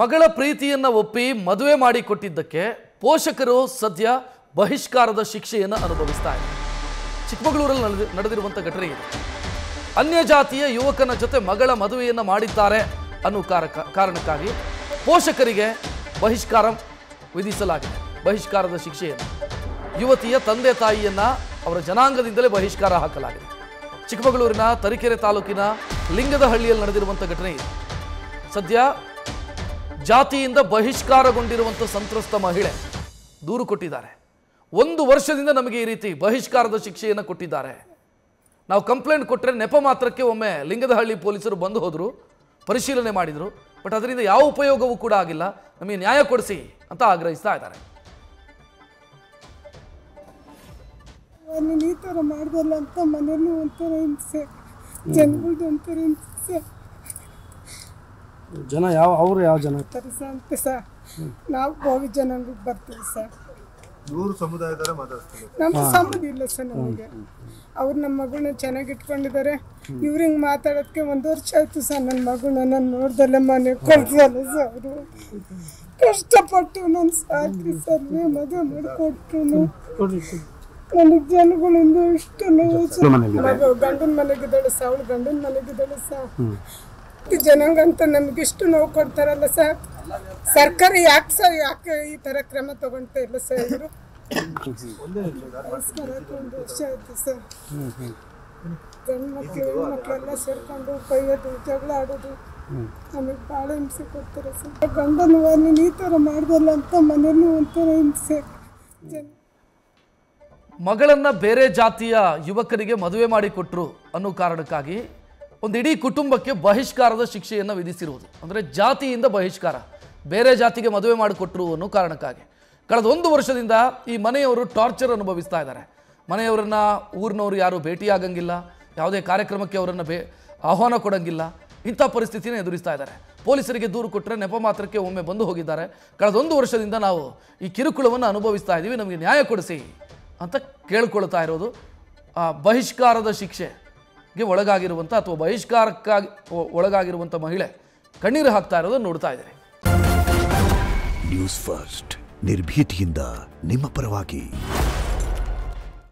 ಮಗಳ ಪ್ರೀತಿಯನ್ನು ಒಪ್ಪಿ ಮದುವೆ ಮಾಡಿಕೊಟ್ಟಿದ್ದಕ್ಕೆ ಪೋಷಕರು ಸದ್ಯ ಬಹಿಷ್ಕಾರದ ಶಿಕ್ಷೆಯನ್ನು ಅನುಭವಿಸ್ತಾ ಇದ್ದಾರೆ. ಚಿಕ್ಕಮಗಳೂರಲ್ಲಿ ನಡೆದಿರುವಂಥ ಘಟನೆ ಇದೆ. ಅನ್ಯ ಜಾತಿಯ ಯುವಕನ ಜೊತೆ ಮಗಳ ಮದುವೆಯನ್ನು ಮಾಡಿದ್ದಾರೆ ಅನ್ನೋ ಕಾರಣಕ್ಕಾಗಿ ಪೋಷಕರಿಗೆ ಬಹಿಷ್ಕಾರ ವಿಧಿಸಲಾಗಿದೆ. ಬಹಿಷ್ಕಾರದ ಶಿಕ್ಷೆಯನ್ನು ಯುವತಿಯ ತಂದೆ ತಾಯಿಯನ್ನ ಅವರ ಜನಾಂಗದಿಂದಲೇ ಬಹಿಷ್ಕಾರ ಹಾಕಲಾಗಿದೆ. ಚಿಕ್ಕಮಗಳೂರಿನ ತರೀಕೆರೆ ತಾಲೂಕಿನ ಲಿಂಗದಹಳ್ಳಿಯಲ್ಲಿ ನಡೆದಿರುವಂಥ ಘಟನೆ ಇದೆ. ಸದ್ಯ ಜಾತಿಯಿಂದ ಬಹಿಷ್ಕಾರಗೊಂಡಿರುವಂಥ ಸಂತ್ರಸ್ತ ಮಹಿಳೆ ದೂರು ಕೊಟ್ಟಿದ್ದಾರೆ. 1 ವರ್ಷದಿಂದ ನಮಗೆ ಈ ರೀತಿ ಬಹಿಷ್ಕಾರದ ಶಿಕ್ಷೆಯನ್ನು ಕೊಟ್ಟಿದ್ದಾರೆ. ನಾವು ಕಂಪ್ಲೇಂಟ್ ಕೊಟ್ಟರೆ ನೆಪ ಮಾತ್ರಕ್ಕೆ ಒಮ್ಮೆ ಲಿಂಗದಹಳ್ಳಿ ಪೊಲೀಸರು ಬಂದು ಹೋದರು, ಪರಿಶೀಲನೆ ಮಾಡಿದರು. ಬಟ್ ಅದರಿಂದ ಯಾವ ಉಪಯೋಗವೂ ಕೂಡ ಆಗಿಲ್ಲ. ನಮಗೆ ನ್ಯಾಯ ಕೊಡಿಸಿ ಅಂತ ಆಗ್ರಹಿಸ್ತಾ ಇದ್ದಾರೆ. ಈ ಥರ ಮಾಡ್ದಲ್ಲ ಅಂತ ಮನೇಲಿ ಒಂಥರ ಹಿಂಸೆ, ಜನಗಳ್ದು ಒಂಥರ ಹಿಂಸೆ. ಜನ ಅವರು ಯಾವ ಜನ ಇರ್ತಾರೆ ಸರ್ ಅಂತ ಸರ್. ನಾವು ಗೋವಿ ಜನಾಂಗಕ್ಕೆ ಬರ್ತೀವಿ ಸರ್. ಇವರು ಸಮುದಾಯದವರೇ ಮಾತಾಡ್ತಾರೆ. ನಮ್ಮ ಸಂಬಂಧ ಇಲ್ಲ ಸರ್ ನಮಗೆ. ಅವ್ರು ನಮ್ಮ ಮಗಳನ್ನ ಚೆನ್ನಾಗಿ ಇಟ್ಕೊಂಡಿದ್ದಾರೆ. ಇವ್ರು ಹಿಂಗೆ ಮಾತಾಡೋದಕ್ಕೆ 1 ವರ್ಷ ಆಯ್ತು ಸರ್. ನನ್ನ ಮಗಳನ್ನ ನಾನು ನೋಡ್ದಲ್ಲೇ ಮನೆ ಕಳ್ಸಲ್ಲ ಸರ್. ಅವರು ಕಷ್ಟಪಟ್ಟು ನಾನು ಸಾಕಿ ಸರ್, ಮದುವೆ ಮಾಡಿಕೊಟ್ರು. ನನಗೆ ಜನಗಳಿಂದ ಇಷ್ಟು ನೋವು ಸರ್. ಮಗ ಗಂಡನ ಮನೆಗಿದ್ದಾಳೆ ಸರ್, ಅವಳು ಗಂಡನ ಮನೆಗಿದ್ದಾಳೆ ಸರ್. ಈ ಜನಾಂಗ ಅಂತ ನಮ್ಗೆ ಇಷ್ಟು ನೋವು ಕೊಡ್ತಾರಲ್ಲ ಸರ್. ಸರ್ಕಾರ ಯಾಕೆ ಈ ಥರ ಕ್ರಮ ತಗೊಳ್ತಾ ಇಲ್ಲ ಸರ್? ಇವರು 1 ವರ್ಷ ಆಯ್ತು ಸರ್. ಗಂಡು ಮಕ್ಕಳು ಹೆಣ್ಮಕ್ಳೆಲ್ಲ ಸೇರ್ಕೊಂಡು ಕೈಯದು ಜಗಳ ಆಡೋದು ನಮಗೆ ಭಾಳ ಹಿಂಸೆ ಕೊಡ್ತಾರೆ ಸರ್. ಗಂಡನ ನೀನು ಈ ಥರ ಮಾಡ್ದಲ್ಲ ಅಂತ ಮನೇಲಿ ಒಂಥರ ಹಿಂಸೆ. ಮಗಳನ್ನ ಬೇರೆ ಜಾತಿಯ ಯುವಕರಿಗೆ ಮದುವೆ ಮಾಡಿಕೊಟ್ರು ಅನ್ನೋ ಕಾರಣಕ್ಕಾಗಿ ಒಂದು ಇಡೀ ಕುಟುಂಬಕ್ಕೆ ಬಹಿಷ್ಕಾರದ ಶಿಕ್ಷೆಯನ್ನು ವಿಧಿಸಿರುವುದು. ಅಂದರೆ ಜಾತಿಯಿಂದ ಬಹಿಷ್ಕಾರ, ಬೇರೆ ಜಾತಿಗೆ ಮದುವೆ ಮಾಡಿಕೊಟ್ರು ಅನ್ನೋ ಕಾರಣಕ್ಕಾಗಿ ಕಳೆದ 1 ವರ್ಷದಿಂದ ಈ ಮನೆಯವರು ಟಾರ್ಚರ್ ಅನುಭವಿಸ್ತಾ ಇದ್ದಾರೆ. ಮನೆಯವರನ್ನ ಊರಿನವರು ಯಾರು ಭೇಟಿಯಾಗಂಗಿಲ್ಲ, ಯಾವುದೇ ಕಾರ್ಯಕ್ರಮಕ್ಕೆ ಅವರನ್ನು ಆಹ್ವಾನ ಕೊಡಂಗಿಲ್ಲ. ಇಂಥ ಪರಿಸ್ಥಿತಿನ ಎದುರಿಸ್ತಾ ಇದ್ದಾರೆ. ಪೊಲೀಸರಿಗೆ ದೂರು ಕೊಟ್ಟರೆ ನೆಪ ಮಾತ್ರಕ್ಕೆ ಒಮ್ಮೆ ಬಂದು ಹೋಗಿದ್ದಾರೆ. ಕಳೆದ 1 ವರ್ಷದಿಂದ ನಾವು ಈ ಕಿರುಕುಳವನ್ನು ಅನುಭವಿಸ್ತಾ ಇದ್ದೀವಿ, ನಮಗೆ ನ್ಯಾಯ ಕೊಡಿಸಿ ಅಂತ ಕೇಳ್ಕೊಳ್ತಾ ಇರೋದು. ಬಹಿಷ್ಕಾರದ ಶಿಕ್ಷೆಗೆ ಒಳಗಾಗಿರುವಂಥ ಅಥವಾ ಬಹಿಷ್ಕಾರಕ್ಕಾಗಿ ಒಳಗಾಗಿರುವಂಥ ಮಹಿಳೆ ಕಣ್ಣೀರು ಹಾಕ್ತಾ ಇರೋದು ನೋಡ್ತಾ ಇದ್ದಾರೆ. ನ್ಯೂಸ್ ಫಸ್ಟ್ ನಿರ್ಭೀತಿಯಿಂದ ನಿಮ್ಮ ಪರವಾಗಿ.